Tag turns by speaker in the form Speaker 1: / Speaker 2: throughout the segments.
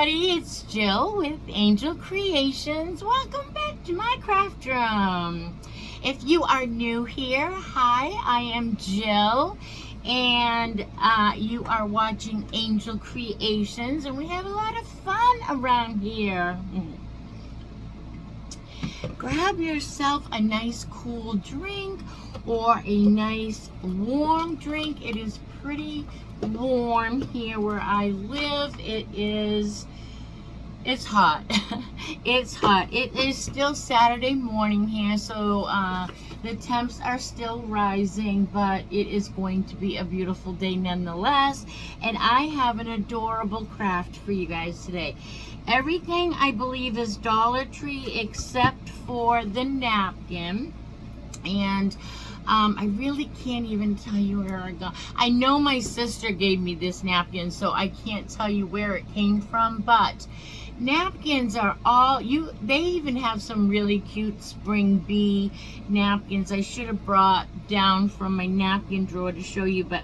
Speaker 1: everybody, it's Jill with Angel Creations. Welcome back to my craft room. If you are new here, hi, I am Jill, and you are watching Angel Creations, and we have a lot of fun around here. Grab yourself a nice cool drink or a nice warm drink. It is pretty warm here where I live. It's hot. It's hot. It is still Saturday morning here, so the temps are still rising, but it is going to be a beautiful day nonetheless. And I have an adorable craft for you guys today. Everything I believe is Dollar Tree except for the napkin. And I really can't even tell you where I got. I know my sister gave me this napkin, so I can't tell you where it came from, but napkins are all they even have some really cute spring bee napkins. I should have brought down from my napkin drawer to show you, but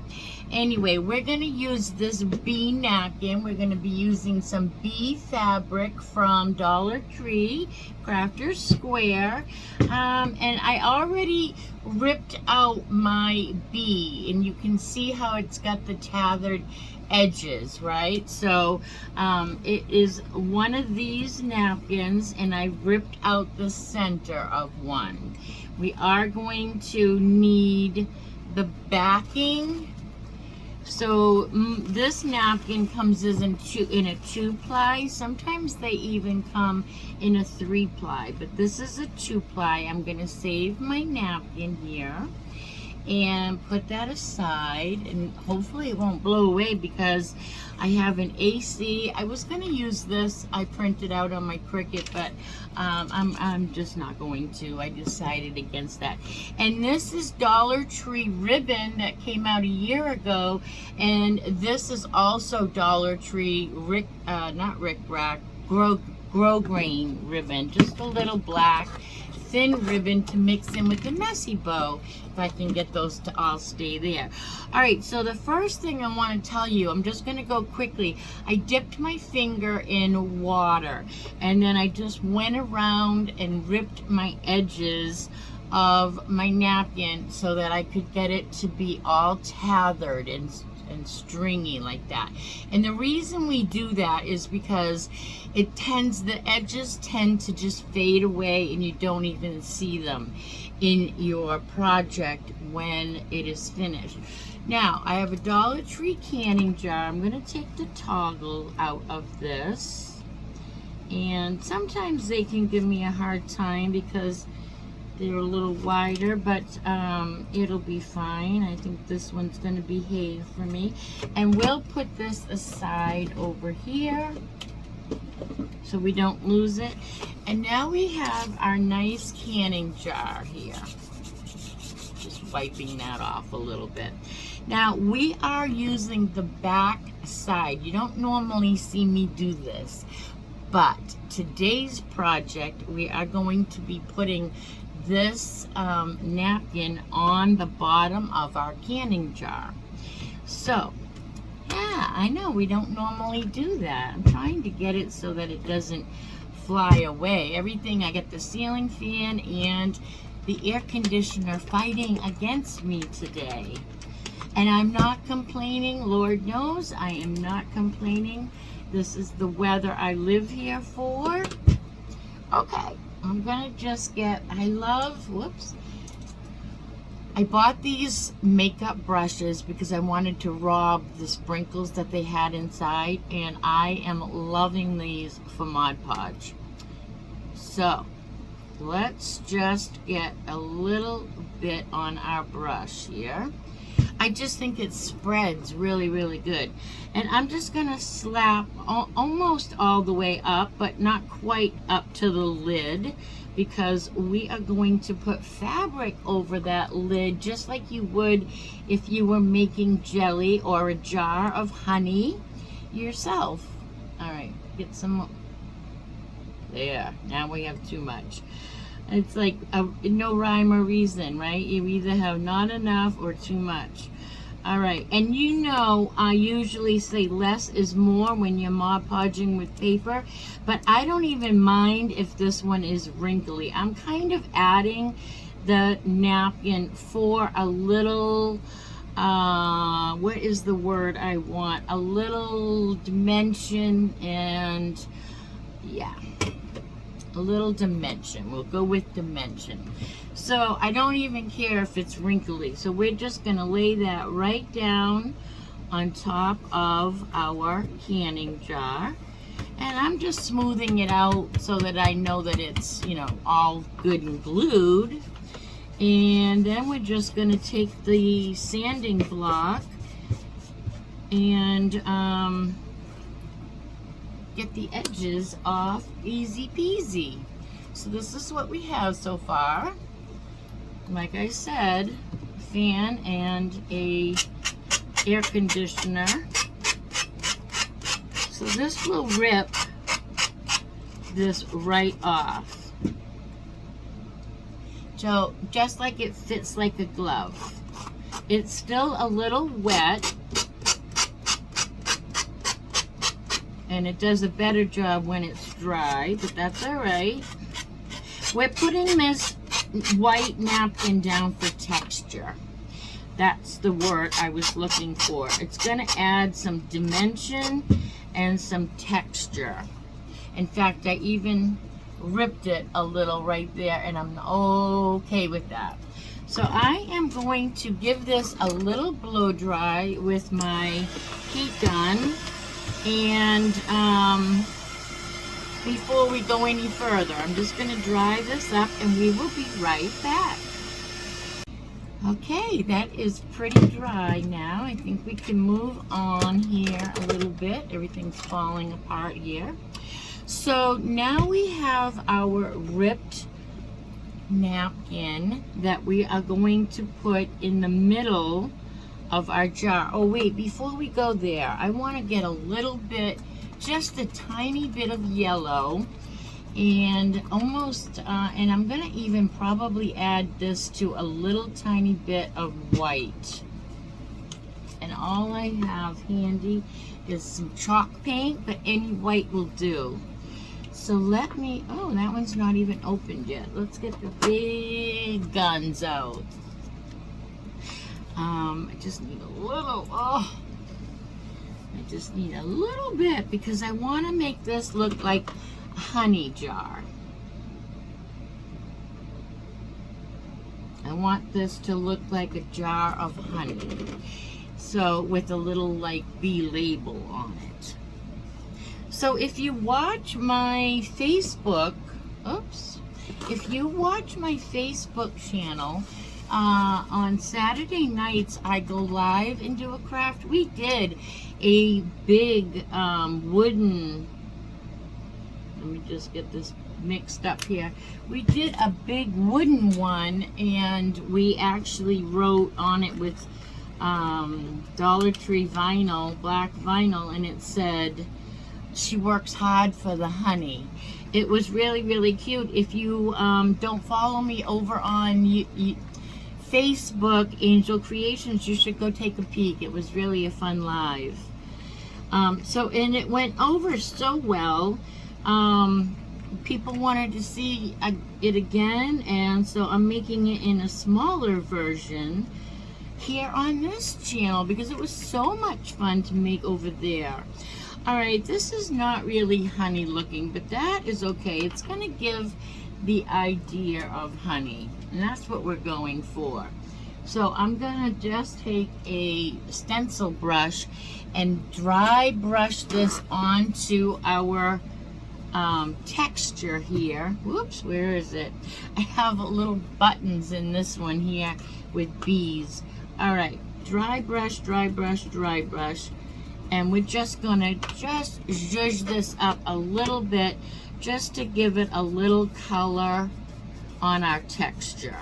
Speaker 1: anyway, we're going to use this bee napkin. We're going to be using some bee fabric from Dollar Tree, Crafter's Square, and I already ripped out my bee, and you can see how it's got the tethered edges, right? So it is one of these napkins, and I ripped out the center of one. We are going to need the backing. So this napkin comes in a 2-ply. Sometimes they even come in a 3-ply, but this is a 2-ply. I'm going to save my napkin here and put that aside, and hopefully it won't blow away because I have an AC. I was going to use this. I printed out on my Cricut, but I'm just not going to. I decided against that. And this is Dollar Tree ribbon that came out a year ago, and this is also Dollar Tree Grow Grain ribbon, just a little black thin ribbon to mix in with the messy bow, if I can get those to all stay there. All right, so the first thing I want to tell you, I'm just going to go quickly. I dipped my finger in water, and then I just went around and ripped my edges of my napkin so that I could get it to be all tethered and stringy like that. And the reason we do that is because the edges tend to just fade away, and you don't even see them in your project when it is finished. Now, I have a Dollar Tree canning jar. I'm going to take the toggle out of this, and sometimes they can give me a hard time because they're a little wider, but it'll be fine. I think this one's going to behave for me. And we'll put this aside over here so we don't lose it. And now we have our nice canning jar here. Just wiping that off a little bit. Now, we are using the back side. You don't normally see me do this, but today's project, we are going to be putting this napkin on the bottom of our canning jar. So, yeah, I know we don't normally do that. I'm trying to get it so that it doesn't fly away. Everything, I get the ceiling fan and the air conditioner fighting against me today. And I'm not complaining. Lord knows I am not complaining. This is the weather I live here for. Okay. I'm gonna just get, I bought these makeup brushes because I wanted to rob the sprinkles that they had inside, and I am loving these for Mod Podge. So let's just get a little bit on our brush here. I just think it spreads really, really good. And I'm just going to slap almost all the way up, but not quite up to the lid, because we are going to put fabric over that lid just like you would if you were making jelly or a jar of honey yourself. All right, get some. There, now we have too much. It's like no rhyme or reason, right? You either have not enough or too much. All right, and you know I usually say less is more when you're Mod Podging with paper, but I don't even mind if this one is wrinkly. I'm kind of adding the napkin for a little, what is the word I want? A little dimension, and yeah, a little dimension. We'll go with dimension. So I don't even care if it's wrinkly. So we're just gonna lay that right down on top of our canning jar. And I'm just smoothing it out so that I know that it's, you know, all good and glued. And then we're just gonna take the sanding block and get the edges off, easy peasy. So this is what we have so far. Like I said, fan and a air conditioner. So this will rip this right off. So just like it fits like a glove. It's still a little wet, and it does a better job when it's dry, but that's all right. We're putting this white napkin down for texture. That's the word I was looking for. It's going to add some dimension and some texture. In fact, I even ripped it a little right there, and I'm okay with that. So I am going to give this a little blow dry with my heat gun, and before we go any further, I'm just going to dry this up and we will be right back. Okay, that is pretty dry now. I think we can move on here a little bit. Everything's falling apart here. So now we have our ripped napkin that we are going to put in the middle of our jar. Oh wait, before we go there, I want to get a little bit, just a tiny bit of yellow, and almost and I'm gonna even probably add this to a little tiny bit of white. And all I have handy is some chalk paint, but any white will do. So let me, oh, that one's not even opened yet. Let's get the big guns out. I just need a little, I just need a little bit because I want to make this look like a honey jar. I want this to look like a jar of honey. So with a little like bee label on it. So if you watch my Facebook, if you watch my Facebook channel, on Saturday nights I go live and do a craft. We did a big wooden, let me just get this mixed up here. We did a big wooden one, and we actually wrote on it with Dollar Tree vinyl, black vinyl, and it said, "She works hard for the honey." It was really, really cute. If you don't follow me over on Facebook, Angel Creations, you should go take a peek. It was really a fun live. And it went over so well. People wanted to see it again, and so I'm making it in a smaller version here on this channel because it was so much fun to make over there. Alright, this is not really honey looking, but that is okay. It's going to give the idea of honey, and that's what we're going for. So I'm going to just take a stencil brush and dry brush this onto our texture here. Whoops, where is it? I have little buttons in this one here with bees. Alright, dry brush, dry brush, dry brush. And we're just going to just zhuzh this up a little bit just to give it a little color on our texture.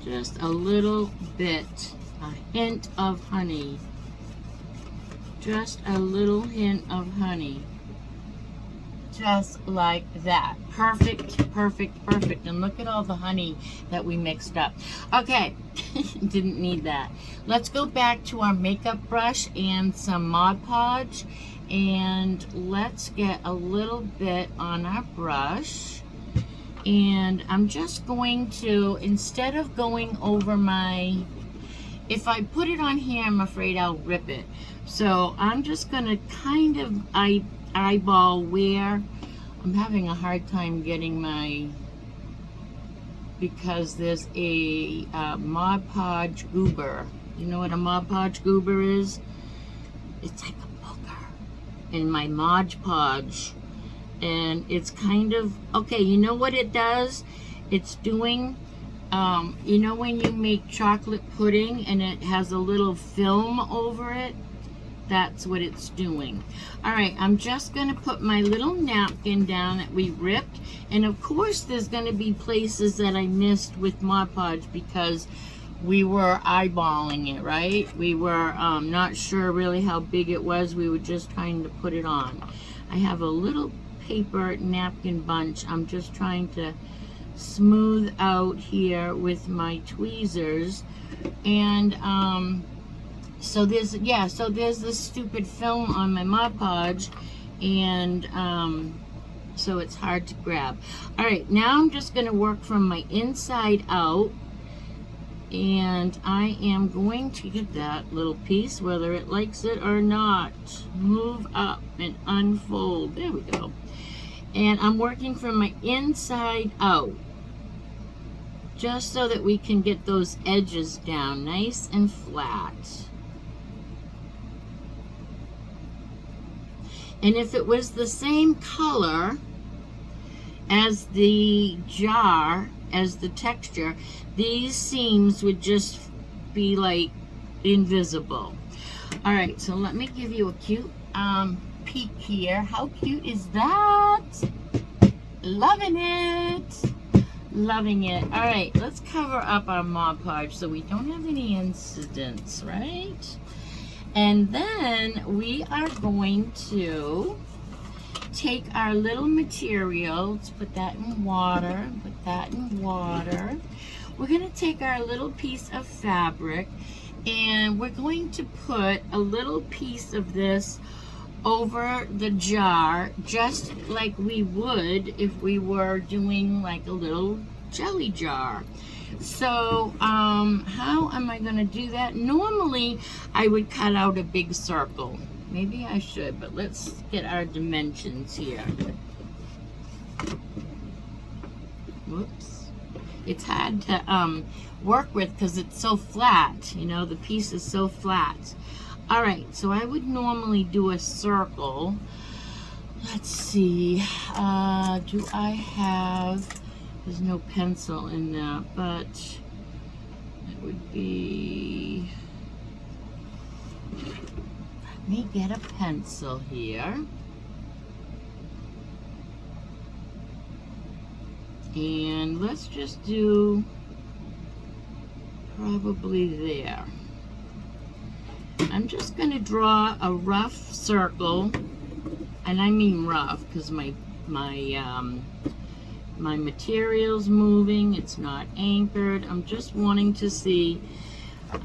Speaker 1: Just a little bit, a hint of honey. Just a little hint of honey just like that. Perfect, perfect, perfect. And look at all the honey that we mixed up. Okay, didn't need that. Let's go back to our makeup brush and some Mod Podge. And let's get a little bit on our brush. And I'm just going to, instead of going over my, if I put it on here, I'm afraid I'll rip it. So I'm just going to kind of eyeball where I'm having a hard time getting my, because there's a Mod Podge goober. You know what a Mod Podge goober is? It's like a booger in my Mod Podge. And it's kind of, okay, you know what it does? It's doing, you know when you make chocolate pudding and it has a little film over it? That's what it's doing. All right, I'm just gonna put my little napkin down that we ripped. And of course, there's gonna be places that I missed with Mod Podge because we were eyeballing it, right? We were not sure really how big it was. We were just trying to put it on. I have a little paper napkin bunch. I'm just trying to smooth out here with my tweezers. And so there's, yeah, so there's this stupid film on my Mod Podge, and so it's hard to grab. All right, now I'm just going to work from my inside out, and I am going to get that little piece, whether it likes it or not. Move up and unfold. There we go. And I'm working from my inside out, just so that we can get those edges down nice and flat. And if it was the same color as the jar, as the texture, these seams would just be like invisible. All right, so let me give you a cute peek here. How cute is that? Loving it. Loving it. All right, let's cover up our Mod Podge so we don't have any incidents, right? And then we are going to take our little material. Let's put that in water. Put that in water. We're going to take our little piece of fabric and we're going to put a little piece of this over the jar, just like we would if we were doing like a little jelly jar. So how am I going to do that? Normally I would cut out a big circle. Maybe I should, but let's get our dimensions here. Whoops. It's hard to work with because it's so flat, you know, the piece is so flat. All right, so I would normally do a circle. Let's see, do I have, there's no pencil in that, but it would be, let me get a pencil here. And let's just do probably there. I'm just going to draw a rough circle, and I mean rough because my material's moving, it's not anchored. I'm just wanting to see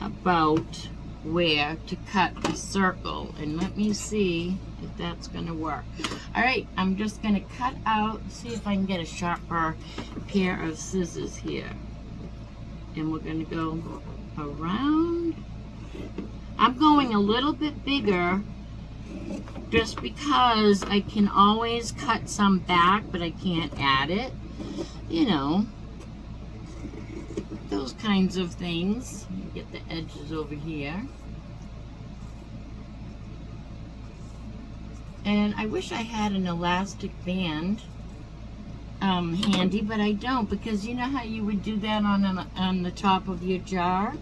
Speaker 1: about where to cut the circle, and let me see if that's going to work. All right, I'm just going to cut out, see if I can get a sharper pair of scissors here, and we're going to go around. I'm going a little bit bigger just because I can always cut some back, but I can't add it. You know, those kinds of things. Let me get the edges over here. And I wish I had an elastic band handy, but I don't, because you know how you would do that on the top of your jar?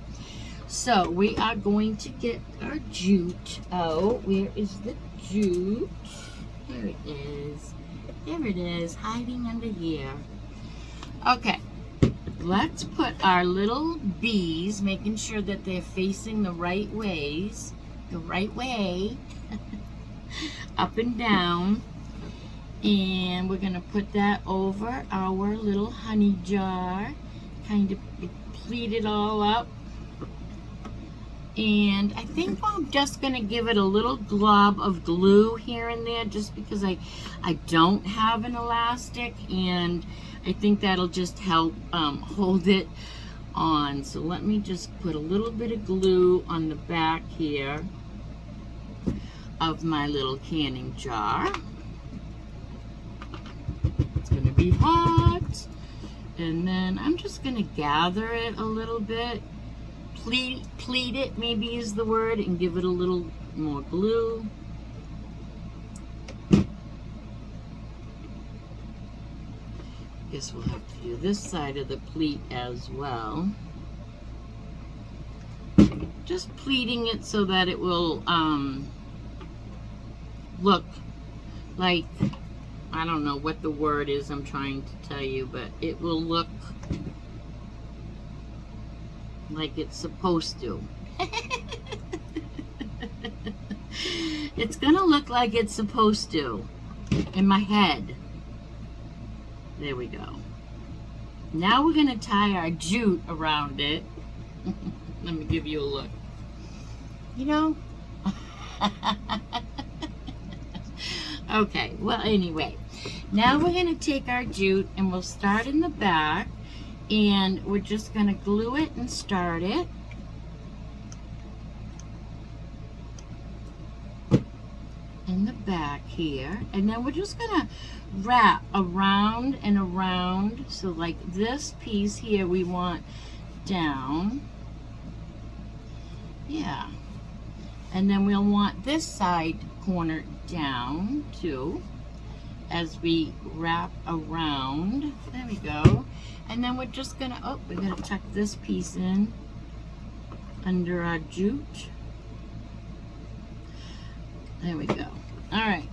Speaker 1: So we are going to get our jute out. Where is the jute? There it is. There it is, hiding under here. Okay, let's put our little bees, making sure that they're facing the right ways, the right way, up and down. And we're going to put that over our little honey jar. Kind of pleat it all up. And I think I'm just going to give it a little glob of glue here and there just because I don't have an elastic, and I think that'll just help hold it on. So let me just put a little bit of glue on the back here of my little canning jar. It's going to be hot. And then I'm just going to gather it a little bit. Pleat it, maybe is the word, and give it a little more glue. Guess we'll have to do this side of the pleat as well. Just pleating it so that it will look like, I don't know what the word is I'm trying to tell you, but it will look like it's supposed to. It's gonna look like it's supposed to in my head. There we go. Now we're gonna tie our jute around it. Let me give you a look. You know? Okay, well anyway, now we're gonna take our jute and we'll start in the back. And we're just going to glue it and start it. In the back here. And then we're just going to wrap around and around. So like this piece here we want down. Yeah. And then we'll want this side corner down too, as we wrap around. There we go. And then we're just gonna, we're gonna tuck this piece in under our jute. There we go. All right.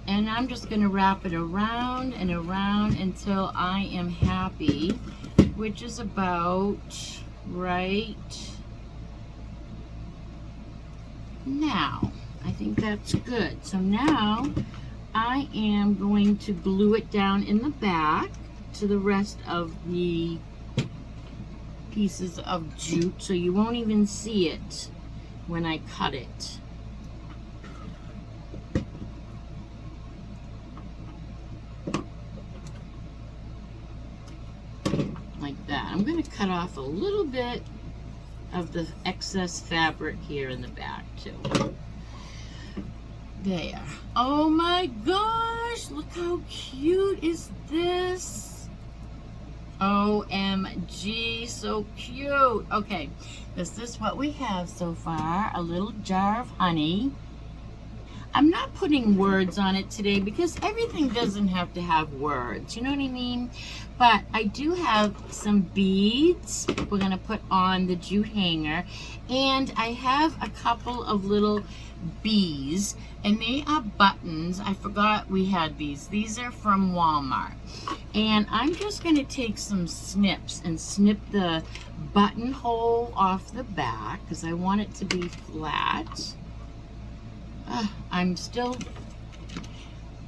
Speaker 1: And I'm just gonna wrap it around and around until I am happy, which is about right now. I think that's good. So now I am going to glue it down in the back to the rest of the pieces of jute, so you won't even see it when I cut it. Like that. I'm going to cut off a little bit of the excess fabric here in the back too. There. Oh my gosh, look how cute is this? OMG, so cute. Okay, this is what we have so far. A little jar of honey. I'm not putting words on it today because everything doesn't have to have words, you know what I mean? But I do have some beads we're gonna put on the jute hanger, and I have a couple of little bees, and they are buttons. I forgot we had these. These are from Walmart. And I'm just gonna take some snips and snip the buttonhole off the back because I want it to be flat. I'm still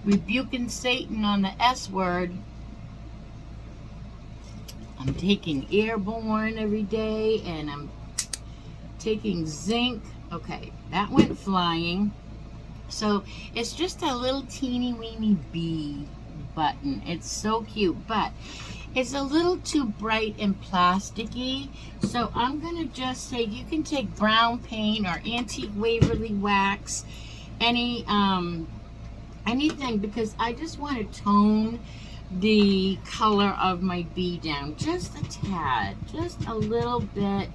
Speaker 1: rebuking Satan on the S word. I'm taking airborne every day, and I'm taking zinc. Okay, that went flying. So it's just a little teeny weeny bee button. It's so cute, but it's a little too bright and plasticky. So I'm gonna just say you can take brown paint or antique Waverly wax, anything, because I just want to tone the color of my bee down just a tad, just a little bit.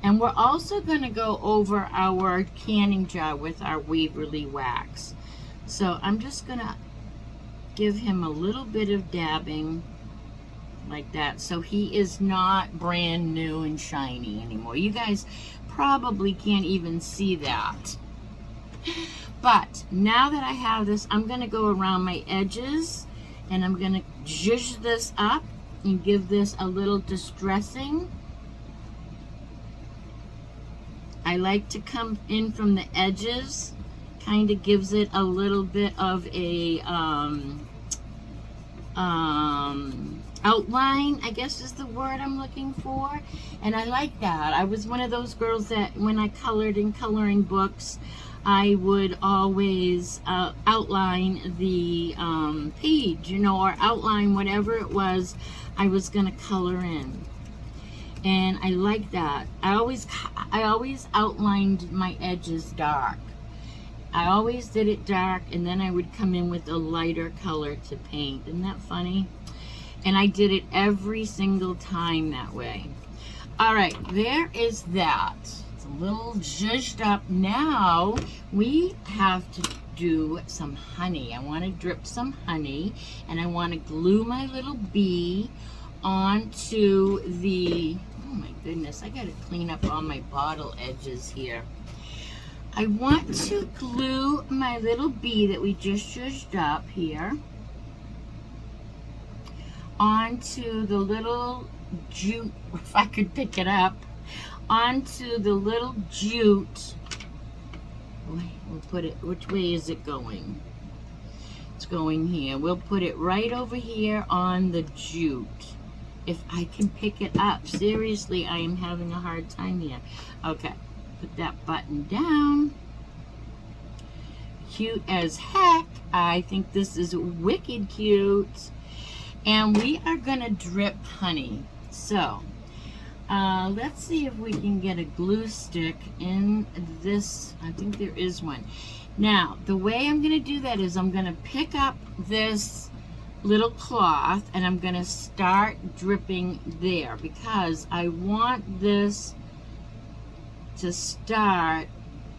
Speaker 1: And we're also going to go over our canning jar with our Waverly wax. So I'm just going to give him a little bit of dabbing like that, so he is not brand new and shiny anymore. You guys probably can't even see that. But now that I have this, I'm going to go around my edges, and I'm going to zhuzh this up and give this a little distressing. I like to come in from the edges. Kind of gives it a little bit of a outline, I guess is the word I'm looking for. And I like that. I was one of those girls that when I colored in coloring books, I would always outline the page, you know, or outline whatever it was I was going to color in. And I like that. I always outlined my edges dark. I always did it dark, and then I would come in with a lighter color to paint. Isn't that funny? And I did it every single time that way. All right, there is that. It's a little zhuzhed up. Now we have to do some honey. I want to drip some honey, and I want to glue my little bee onto the, oh my goodness, I got to clean up all my bottle edges here. I want to glue my little bee that we just zhuzhed up here onto the little jute, if I could pick it up, onto the little jute. We'll put it, which way is it going? It's going here. We'll put it right over here on the jute. If I can pick it up. Seriously, I am having a hard time here. Okay, put that button down. Cute as heck. I think this is wicked cute. And we are gonna drip honey. So, let's see if we can get a glue stick in this. I think there is one. Now, the way I'm gonna do that is I'm gonna pick up this little cloth and I'm gonna start dripping there because I want this to start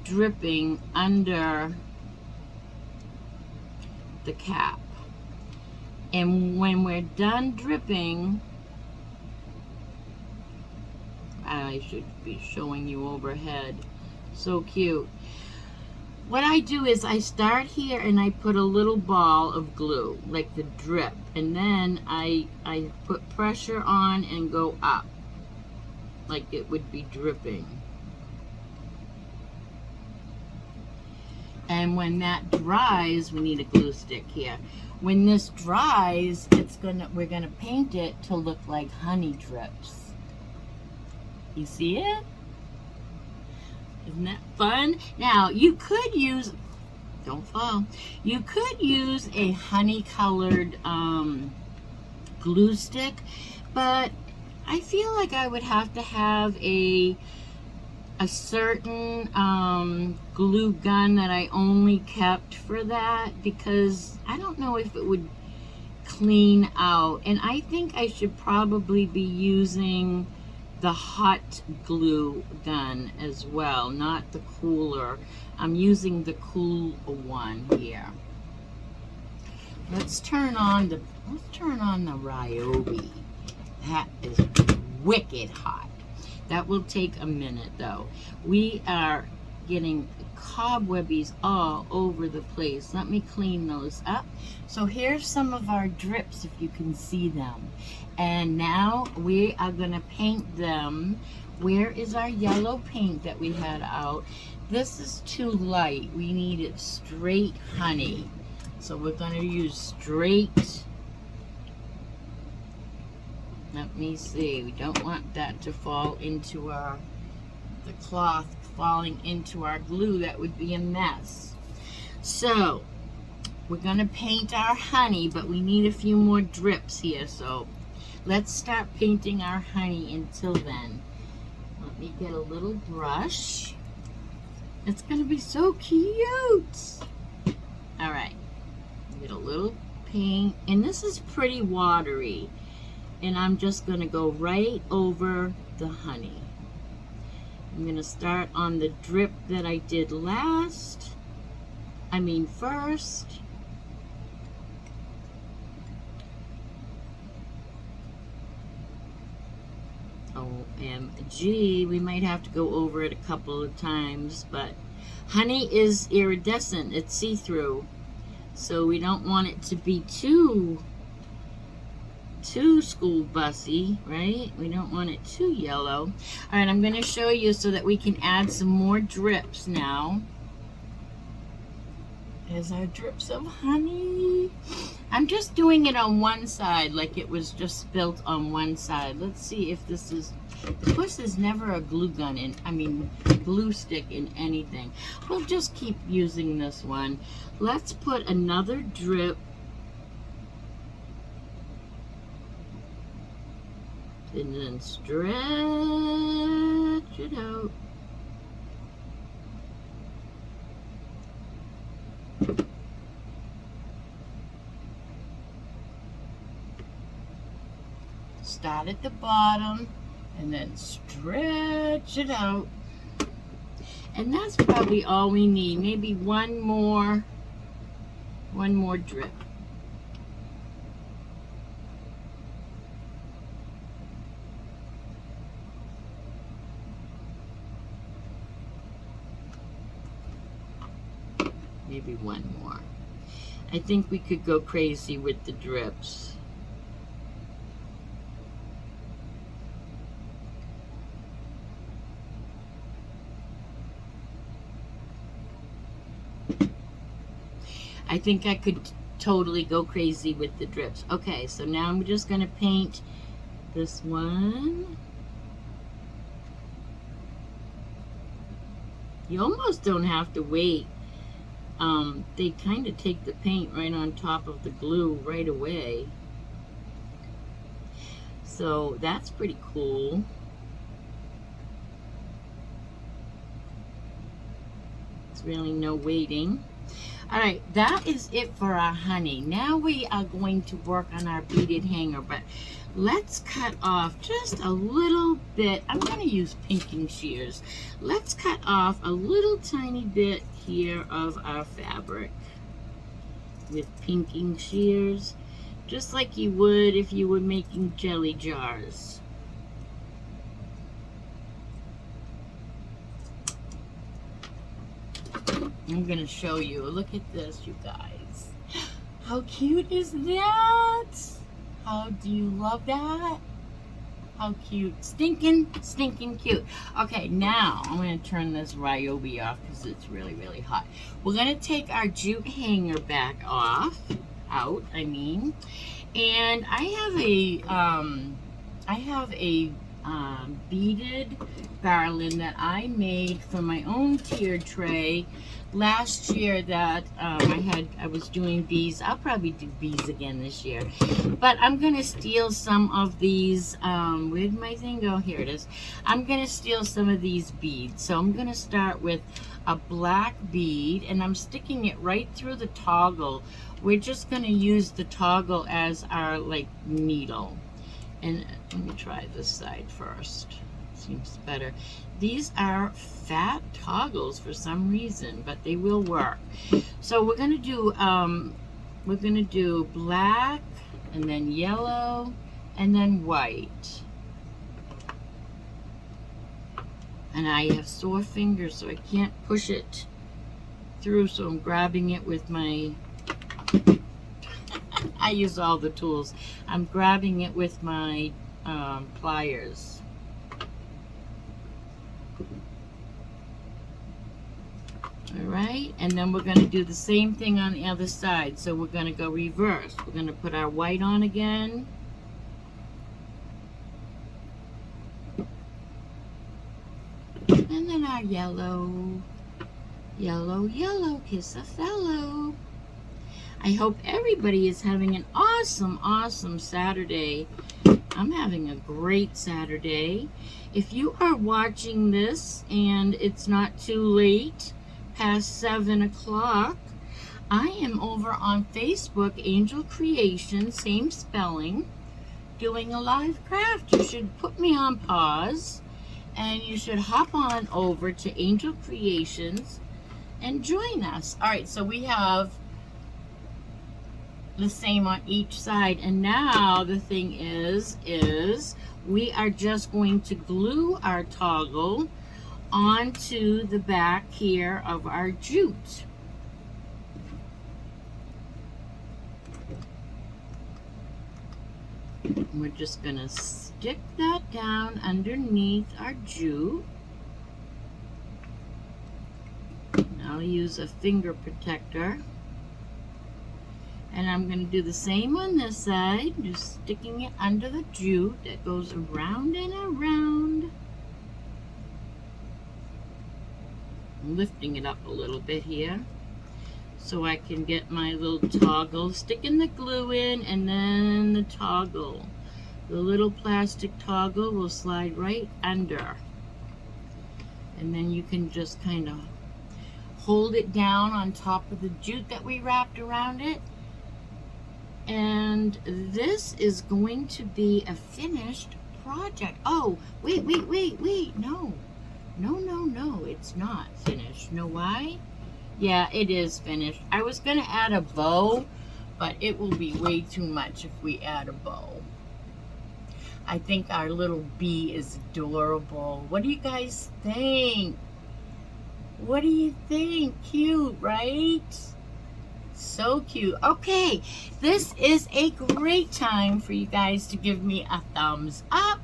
Speaker 1: dripping under the cap. And when we're done dripping, I should be showing you overhead. So cute. What I do is I start here and I put a little ball of glue, like the drip, and then I put pressure on and go up, like it would be dripping. And when that dries, we need a glue stick here. When this dries, we're gonna paint it to look like honey drips. You see it? Isn't that fun? Now, you could use, don't fall, you could use a honey colored glue stick, but I feel like I would have to have a certain glue gun that I only kept for that because I don't know if it would clean out. And I think I should probably be using the hot glue gun as well, not the cooler. I'm using the cool one here. Let's turn on the Ryobi. That is wicked hot. That will take a minute though. We are getting cobwebbies all over the place. Let me clean those up. So here's some of our drips if you can see them. And now we are gonna paint them. Where is our yellow paint that we had out? This is too light. We need it straight honey. So we're gonna use straight. Let me see. We don't want that to fall into the cloth falling into our glue. That would be a mess. So we're gonna paint our honey, but we need a few more drips here. So let's start painting our honey until then. Let me get a little brush. It's gonna be so cute. All right, get a little paint, and this is pretty watery. And I'm just gonna go right over the honey. I'm gonna start on the drip that I did first. OMG, we might have to go over it a couple of times, but honey is iridescent, it's see-through. So we don't want it to be too school bussy, right? We don't want it too yellow. All right, I'm going to show you so that we can add some more drips now. There's our drips of honey. I'm just doing it on one side, like it was just spilt on one side. Let's see if this is, of course there's never a glue gun in, glue stick in anything. We'll just keep using this one. Let's put another drip. And then stretch it out. Start at the bottom and then stretch it out. And that's probably all we need. Maybe one more drip. Maybe one more. I think we could go crazy with the drips. I think I could totally go crazy with the drips. Okay, so now I'm just going to paint this one. You almost don't have to wait. They kind of take the paint right on top of the glue right away. So that's pretty cool. It's really no waiting. All right, that is it for our honey. Now we are going to work on our beaded hanger, but let's cut off just a little bit. I'm going to use pinking shears. Let's cut off a little tiny bit here of our fabric with pinking shears, just like you would if you were making jelly jars. I'm gonna show you. Look at this, you guys. How cute is that? How do you love that? How cute. Stinking cute. Okay, now I'm gonna turn this Ryobi off because it's really, really hot. We're gonna take our jute hanger back out, and I have a beaded garland that I made for my own tier tray last year that I was doing bees. I'll probably do bees again this year, but I'm gonna steal some of these. Where'd my thing go? Here it is. I'm gonna steal some of these beads. So I'm gonna start with a black bead, and I'm sticking it right through the toggle. We're just gonna use the toggle as our needle. And let me try this side first. Seems better. These are fat toggles for some reason, but they will work. So we're gonna do black, and then yellow, and then white. And I have sore fingers, so I can't push it through. So I'm grabbing it with my. I use all the tools. I'm grabbing it with my pliers. All right, and then we're going to do the same thing on the other side. So we're going to go reverse. We're going to put our white on again. And then our yellow. Yellow, yellow, kiss a fellow. I hope everybody is having an awesome, awesome Saturday. I'm having a great Saturday. If you are watching this and it's not too late, past 7 o'clock, I am over on Facebook, Angel Creation, same spelling, doing a live craft. You should put me on pause and you should hop on over to Angel Creations and join us. All right, so we have the same on each side, and now the thing is we are just going to glue our toggle onto the back here of our jute. We're just gonna stick that down underneath our jute. I'll use a finger protector. And I'm going to do the same on this side, just sticking it under the jute that goes around and around. I'm lifting it up a little bit here so I can get my little toggle, sticking the glue in, and then the toggle. The little plastic toggle will slide right under. And then you can just kind of hold it down on top of the jute that we wrapped around it. And this is going to be a finished project. Oh, wait. No, it's not finished. Know why? Yeah, it is finished. I was going to add a bow, but it will be way too much if we add a bow. I think our little bee is adorable. What do you guys think? What do you think? Cute, right? So cute. Okay, this is a great time for you guys to give me a thumbs up,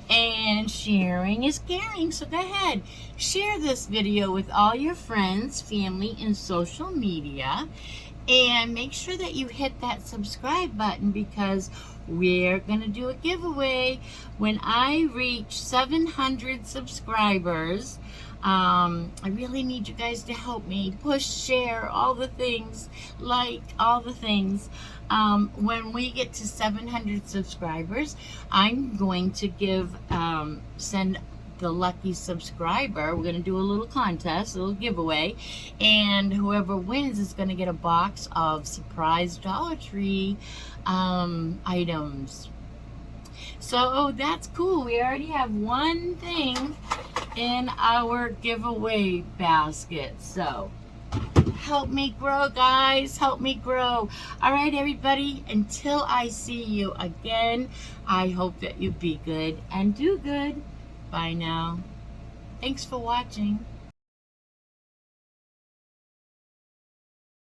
Speaker 1: and sharing is caring. So go ahead, share this video with all your friends, family, and social media, and make sure that you hit that subscribe button, because we're gonna do a giveaway when I reach 700 subscribers. I really need you guys to help me push, share, all the things, like all the things. When we get to 700 subscribers, I'm going to send the lucky subscriber, we're going to do a little contest, a little giveaway, and whoever wins is going to get a box of surprise Dollar Tree items. So that's cool. We already have one thing in our giveaway basket. So help me grow, guys. Help me grow. All right, everybody. Until I see you again, I hope that you be good and do good. Bye now. Thanks for watching.